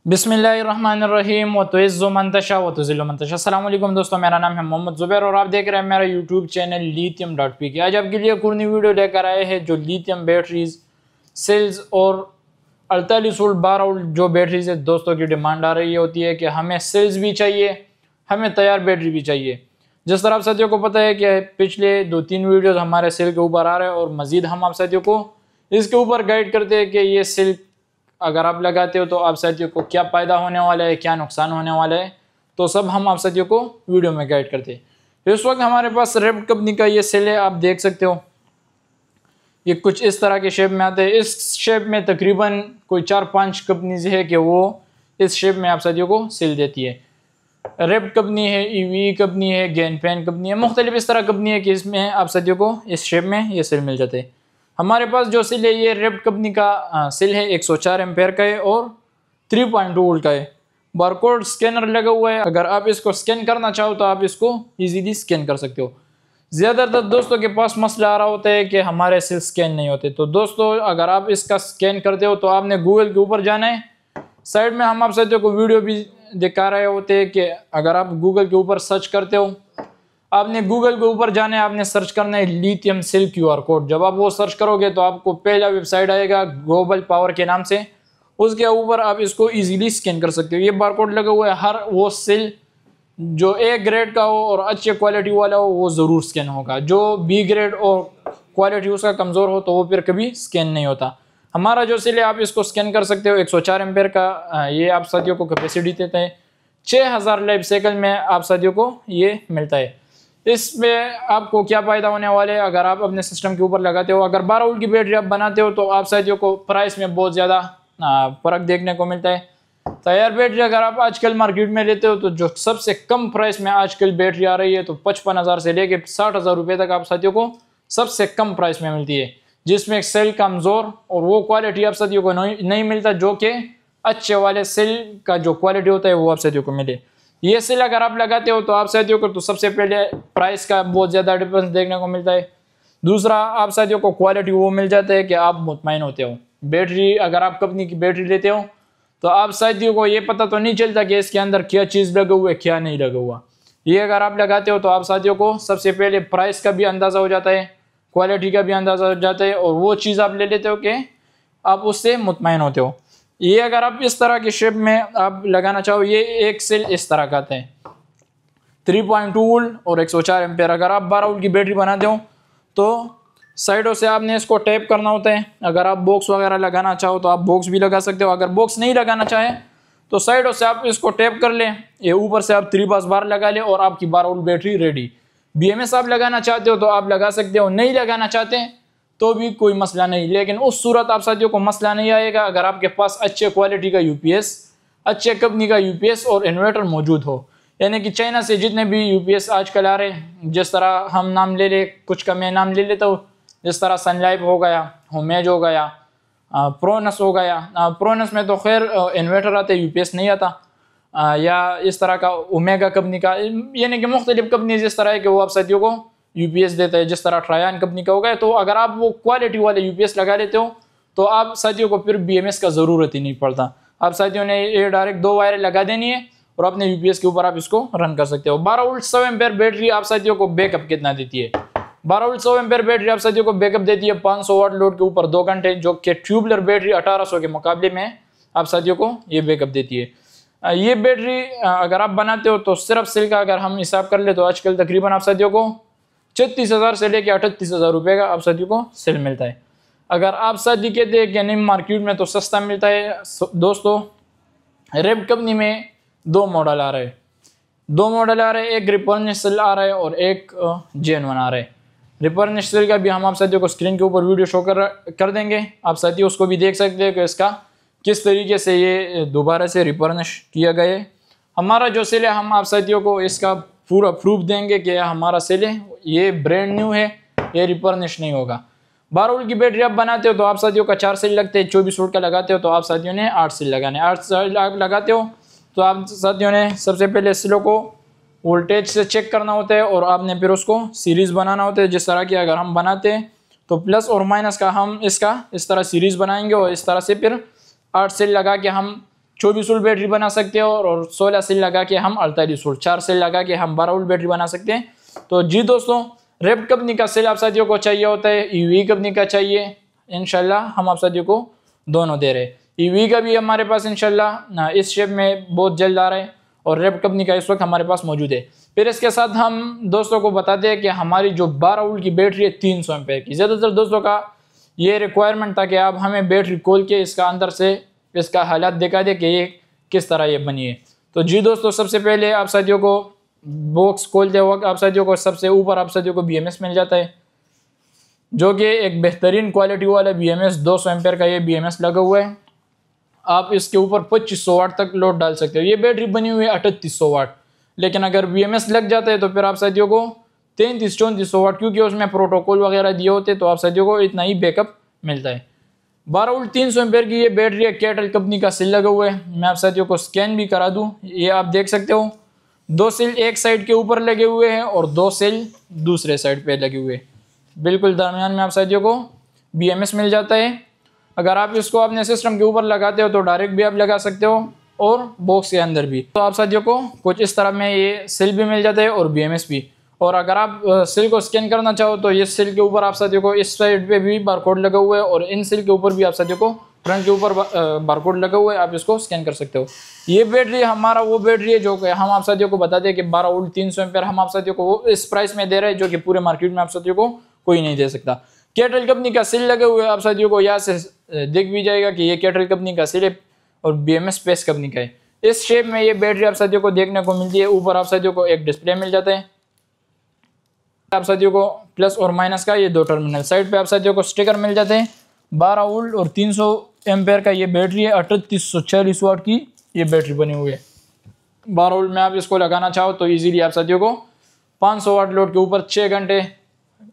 बिस्मिल्लाहिर्रहमानिर्रहीम वतुइज़्ज़ु मन तशा वतुज़िल्लु मन तशा। अस्सलाम वालेकुम दोस्तों, मेरा नाम है मोहम्मद ज़ुबैर और आप देख रहे हैं मेरा यूट्यूब चैनल lithium.pk। आज आपके लिए पूरी वीडियो लेकर आए हैं जो लिथियम बैटरीज, सेल्स और 48 वोल्ट 12 वोल्ट जो बैटरीज है दोस्तों की डिमांड आ रही होती है कि हमें सेल्स भी चाहिए, हमें तैयार बैटरी भी चाहिए। जिस तरह आप साथियों को पता है कि पिछले 2-3 वीडियोज़ हमारे सेल के ऊपर आ रहे हैं और मज़ीद हम आप साथियों को इसके ऊपर गाइड करते हैं कि ये सेल अगर आप लगाते हो तो आप साथियों को क्या फ़ायदा होने वाला है, क्या नुकसान होने वाला है, तो सब हम आप साथियों को वीडियो में गाइड करते हैं। इस वक्त हमारे पास रेप्ट कंपनी का ये सेल है, आप देख सकते हो। ये कुछ इस तरह के शेप में आते हैं। इस शेप में तकरीबन कोई 4-5 कंपनीज है कि वो इस शेप में आप साथियों को सेल देती है। रेप्ट कंपनी है, ईवी कंपनी है, गेनफैन कंपनी है, मुख्तलिफ इस तरह कंपनी है कि इसमें आप साथियों को इस शेप में ये सेल मिल जाते हैं। हमारे पास जो सेल है ये रेप्ट कंपनी का सेल है, 104 एम्पेयर का है और 3.2 वोल्ट का है। बारकोड स्कैनर लगा हुआ है, अगर आप इसको स्कैन करना चाहो तो आप इसको इजीली स्कैन कर सकते हो। ज़्यादातर दोस्तों के पास मसला आ रहा होता है कि हमारे सेल स्कैन नहीं होते, तो दोस्तों अगर आप इसका स्कैन करते हो तो आपने गूगल के ऊपर जाना है। साइड में हम आप साथियों को वीडियो भी दिखा रहे होते हैं कि अगर आप गूगल के ऊपर सर्च करते हो, आपने गूगल के ऊपर जाना है, आपने सर्च करना है लिथियम सेल QR कोड। जब आप वो सर्च करोगे तो आपको पहला वेबसाइट आएगा ग्लोबल पावर के नाम से, उसके ऊपर आप इसको इजीली स्कैन कर सकते हो। ये बारकोड लगा हुआ है, हर वो सेल जो A ग्रेड का हो और अच्छे क्वालिटी वाला हो वो ज़रूर स्कैन होगा। जो B ग्रेड और क्वालिटी उसका कमज़ोर हो तो वो फिर कभी स्कैन नहीं होता। हमारा जो सेल है आप इसको स्कैन कर सकते हो। 104 एम्पेयर का ये आप साथियों को कैपेसिटी देता है। 6000 लाइफ साइकिल में आप साथियों को ये मिलता है। इसमें आपको क्या फ़ायदा होने वाले है अगर आप अपने सिस्टम के ऊपर लगाते हो। अगर 12 वोल्ट की बैटरी आप बनाते हो तो आप साथियों को प्राइस में बहुत ज़्यादा फ़र्क देखने को मिलता है। तैयार बैटरी अगर आप आजकल मार्केट में लेते हो तो जो सबसे कम प्राइस में आजकल बैटरी आ रही है तो 55,000 से लेके 60,000 रुपये तक आप साथियों को सबसे कम प्राइस में मिलती है, जिसमें सेल कमज़ोर और वो क्वालिटी आप साथियों को नहीं मिलता जो कि अच्छे वाले सेल का जो क्वालिटी होता है वो आप साथियों को मिले। ये सेल अगर आप लगाते हो तो आप साथियों को तो सबसे पहले प्राइस का बहुत ज़्यादा डिफरेंस देखने को मिलता है। दूसरा आप साथियों को क्वालिटी वो मिल जाता है कि आप मुतमईन होते हो। बैटरी अगर आप कंपनी की बैटरी लेते हो तो आप साथियों को ये पता तो नहीं चलता कि इसके अंदर क्या चीज़ लगा हुआ है, क्या नहीं लगा हुआ। ये अगर आप लगाते हो तो आप साथियों को सबसे पहले प्राइस का भी अंदाज़ा हो जाता है, क्वालिटी का भी अंदाज़ा हो जाता है और वो चीज़ आप ले लेते हो कि आप उससे मुतमईन होते हो। ये अगर आप इस तरह के शेप में आप लगाना चाहो, ये एक सेल इस तरह का आता है 3.2 वोल्ट और 104 एम्पेयर। अगर आप 12 वोल्ट की बैटरी बनाते हो तो साइडों से आपने इसको टैप करना होता है। अगर आप बॉक्स वगैरह लगाना चाहो तो आप बॉक्स भी लगा सकते हो। अगर बॉक्स नहीं लगाना चाहे तो साइडों से आप इसको टैप कर लें, ये ऊपर से आप 3 पास बार लगा लें और आपकी 12 वोल्ट बैटरी रेडी। BMS आप लगाना चाहते हो तो आप लगा सकते हो, नहीं लगाना चाहते तो भी कोई मसला नहीं, लेकिन उस सूरत आप साथियों को मसला नहीं आएगा अगर आपके पास अच्छे क्वालिटी का UPS, अच्छे कंपनी का UPS और इन्वर्टर मौजूद हो। यानी कि चाइना से जितने भी UPS आजकल आ रहे हैं, जिस तरह हम नाम ले ले, कुछ का मैं नाम ले लेता हूँ, जिस तरह सनलाइफ हो गया, होमेज हो गया, प्रोनस हो गया। प्रोनस में तो खैर इन्वर्टर आते, UPS नहीं आता। या इस तरह का ओमेगा कंपनी का, यानी कि मुख्तलिफ कंपनी जिस तरह है कि वो आप साथियों को UPS देता है, जिस तरह ट्रायन कंपनी का हो गया। तो अगर आप वो क्वालिटी वाले UPS लगा लेते हो तो आप साथियों को फिर BMS का ज़रूरत ही नहीं पड़ता। आप साथियों ने ये डायरेक्ट 2 वायर लगा देनी है और अपने UPS के ऊपर आप इसको रन कर सकते हो। 12 वोल्ट 100 एम्पेयर बैटरी आप साथियों को बैकअप कितना देती है? 12 वोल्ट 100 एम्पेयर बैटरी आप साथियों को बैकअप देती है 500 वाट लोड के ऊपर 2 घंटे, जो कि ट्यूबलर बैटरी 1800 के मुकाबले में आप साथियों को ये बैकअप देती है। ये बैटरी अगर आप बनाते हो तो सिर्फ सेल का अगर हम हिसाब कर ले तो आजकल तकरीबन आप साथियों को 36,000 से लेके 38,000 रुपये का आप साथियों को सेल मिलता है। अगर आप साथी कहते हैं कि नहीं मार्केट में तो सस्ता मिलता है, दोस्तों रेप्ट कंपनी में 2 मॉडल आ रहे हैं। 2 मॉडल आ रहे हैं, एक रिपर्निश सेल आ रहा है और एक जेन्युइन आ रहा है। रिपर्निश सेल का भी हम आप साथियों को स्क्रीन के ऊपर वीडियो शो कर देंगे, आप साथी उसको भी देख सकते हैं कि इसका किस तरीके से ये दोबारा से रिपर्निश किया गया है। हमारा जो सेल है हम आप साथियों को इसका पूरा प्रूफ देंगे कि हमारा सेल है ये ब्रांड न्यू है, ये रिपर्निश नहीं होगा। 12 वोल्ट की बैटरी आप बनाते हो तो आप साथियों का 4 सेल लगते हैं, 24 वोल्ट का लगाते हो तो आप साथियों ने 8 सेल लगाने। 8 सेल आप लगाते हो तो आप साथियों ने सबसे पहले सेलों को वोल्टेज से चेक करना होता है और आपने फिर उसको सीरीज़ बनाना होता है। जिस तरह की अगर हम बनाते हैं तो प्लस और माइनस का हम इसका इस तरह सीरीज़ बनाएंगे और इस तरह से फिर 8 सेल लगा के हम 24 वोल्ट बैटरी बना सकते हो और 16 सेल लगा के हम 48 वोल्ट, 4 सेल लगा के हम 12 वोल्ट बैटरी बना सकते हैं। तो जी दोस्तों, रेप्ट कंपनी का सेल आप साथियों को चाहिए होता है, ईवी कंपनी का चाहिए, इंशाल्लाह हम आप साथियों को दोनों दे रहे हैं। ईवी का भी हमारे पास इंशाल्लाह इस शेप में बहुत जल्द आ रहा है और रेप्ट कंपनी का इस वक्त हमारे पास मौजूद है। फिर इसके साथ हम दोस्तों को बताते हैं कि हमारी जो 12 वोल्ट की बैटरी है 300 एम्पेयर की, ज़्यादातर दोस्तों का ये रिक्वायरमेंट था कि आप हमें बैटरी खोल के इसका अंदर से इसका हालात दिखा दे कि ये किस तरह ये बनी है। तो जी दोस्तों, सबसे पहले आप साथियों को बॉक्स खोलते वक्त आप साथियों को सबसे ऊपर आप साथियों को BMS मिल जाता है, जो कि एक बेहतरीन क्वालिटी वाला BMS 200 एम्पेयर का ये BMS लगा हुआ है। आप इसके ऊपर 2500 वाट तक लोड डाल सकते हो। ये बैटरी बनी हुई है 3800 वाट, लेकिन अगर BMS लग जाता है तो फिर आप साथियों को 3300-3400 वाट, क्योंकि उसमें प्रोटोकॉल वगैरह दिए होते तो आप साथियों को इतना ही बैकअप मिलता है। 12 वोल्ट 300 एम्पेयर की ये बैटरी है, कैटल कंपनी का सेल लगा हुआ है। मैं आप साथियों को स्कैन भी करा दूं, ये आप देख सकते हो 2 सेल एक साइड के ऊपर लगे हुए हैं और 2 सेल दूसरे साइड पे लगे हुए हैं। बिल्कुल दरमियान में आप साथियों को BMS मिल जाता है। अगर आप इसको अपने सिस्टम के ऊपर लगाते हो तो डायरेक्ट भी आप लगा सकते हो और बॉक्स के अंदर भी। तो आप साथियों को कुछ इस तरह में ये सेल भी मिल जाता है और BMS भी। और अगर आप सेल को स्कैन करना चाहो तो इस सेल के ऊपर आप साथियों को इस साइड पे भी बारकोड लगा हुआ है और इन सेल के ऊपर भी आप साथियों को फ्रंट के ऊपर बारकोड लगा हुआ है, आप इसको स्कैन कर सकते हो। ये बैटरी हमारा वो बैटरी है जो कि हम आप साथियों को बता दें कि 12 वोल्ट 300 एम्पेयर हम आप साथियों को इस प्राइस में दे रहे हैं, जो कि पूरे मार्केट में आप साथियों को कोई नहीं दे सकता। कैटल कंपनी का सेल लगे हुए आप साथियों को यहाँ से दिख भी जाएगा कि ये कैटल कंपनी का सेल है और BMS स्पेस कंपनी का है। इस शेप में ये बैटरी आप साथियों को देखने को मिलती है। ऊपर आप साथियों को एक डिस्प्ले मिल जाता है, आप साथियों को प्लस और माइनस का ये 2 टर्मिनल। साइड पे आप साथियों को स्टिकर मिल जाते हैं। 12 वोल्ट और 300 एम्पेयर का ये बैटरी है, 3840 वाट की ये बैटरी बनी हुई है। 12 वोल्ट में आप इसको लगाना चाहो तो इजीली आप साथियों को 500 वाट लोड के ऊपर 6 घंटे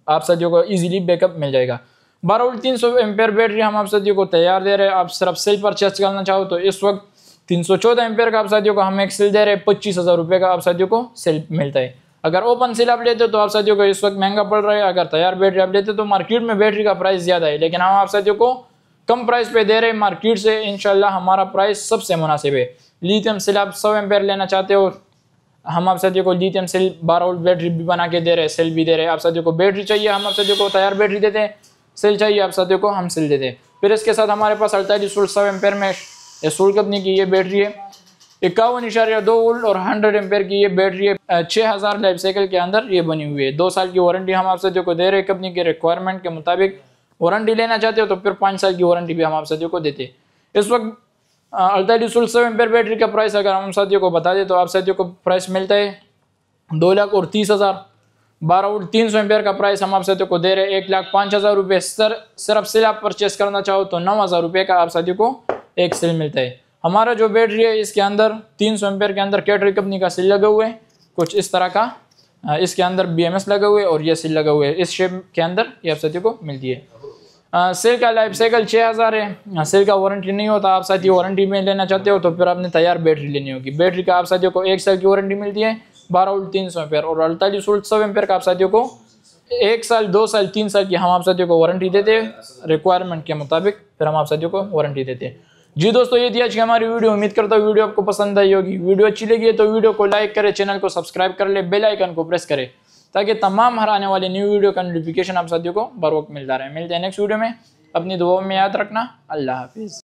आप साथियों को इजीली बैकअप मिल जाएगा। 12 वोल्ट 300 एम्पेयर बैटरी हम आप साथियों को तैयार दे रहे हैं। आप सिर्फ सेल परचेस करना चाहो तो इस वक्त 314 एम्पेयर का आप साथियों को हम एक सेल दे रहे हैं, 25,000 रुपये का आप साथियों को सेल मिलता है। अगर ओपन सेल आप लेते हो तो आप साथियों को इस वक्त महंगा पड़ रहा है। अगर तैयार बैटरी आप लेते हो तो मार्केट में बैटरी का प्राइस ज़्यादा है, लेकिन हम आप साथियों को कम प्राइस पे दे रहे हैं मार्केट से। इंशाल्लाह हमारा प्राइस सबसे मुनासिब है। लिथियम सेल आप 100 एम्पेयर लेना चाहते हो, हम आप साथियों को लिथियम सेल 12 वोल्ट बैटरी भी बना के दे रहे हैं, सेल भी दे रहे हैं। आप साथियों को बैटरी चाहिए हम आप साथियों को तैयार बैटरी देते हैं, सेल चाहिए आप साथियों को हम सेल देते हैं। फिर इसके साथ हमारे पास 48 वोल्ट 100 एम्पेयर में एसोल कंपनी की ये बैटरी है। 51.2 वोल्ट और 100 एम्पेयर की ये बैटरी है। 6000 लाइफ साइकिल के अंदर ये बनी हुई है। 2 साल की वारंटी हम आप साथियों को दे रहे हैं कंपनी के रिक्वायरमेंट के मुताबिक। वारंटी लेना चाहते हो तो फिर 5 साल की वारंटी भी हम आप साथियों को देते हैं। इस वक्त 48 वोल्ट 100 एम्पेयर बैटरी का प्राइस अगर हम साथियों को बता दें तो आप साथियों को प्राइस मिलता है 2,30,000। 12 वोल्ट 300 एम्पेयर का प्राइस हम आप साथियों को दे रहे हैं 1,05,000 रुपये। सिर्फ सेल आप परचेस करना चाहो तो 9,000 रुपये का आप साथियों को एक सेल मिलता है। हमारा जो बैटरी है इसके अंदर 300 एम्पेयर के अंदर कैटल कंपनी का सेल लगा हुआ है, कुछ इस तरह का। इसके अंदर BMS लगा हुआ है और ये सेल लगा हुआ है इस शेप के अंदर, ये आप साथियों को मिलती है। सेल का लाइफ साइकिल 6000 है। सेल का वारंटी नहीं होता। आप साथी वारंटी में लेना चाहते हो तो फिर आपने तैयार बैटरी लेनी होगी। बैटरी का आप साथियों को 1 साल की वारंटी मिलती है 12 वोल्ट 300 एम्पेयर और 48 वोल्ट 100 एम्पेयर का आप साथियों को 1 साल 2 साल 3 साल की हम आप साथियों को वारंटी देते हैं रिक्वायरमेंट के मुताबिक। फिर हम आप साथियों को वारंटी देते हैं। जी दोस्तों, ये थी आज की हमारी वीडियो। उम्मीद करता हूँ वीडियो आपको पसंद आई होगी। वीडियो अच्छी लगी है तो वीडियो को लाइक करें, चैनल को सब्सक्राइब कर ले, बेल आइकन को प्रेस करें ताकि तमाम हर आने वाले न्यू वीडियो का नोटिफिकेशन आप साथियों को बर वक्त मिलता रहे। मिलते हैं नेक्स्ट वीडियो में। अपनी दुआओं में याद रखना। अल्लाह हाफिज़।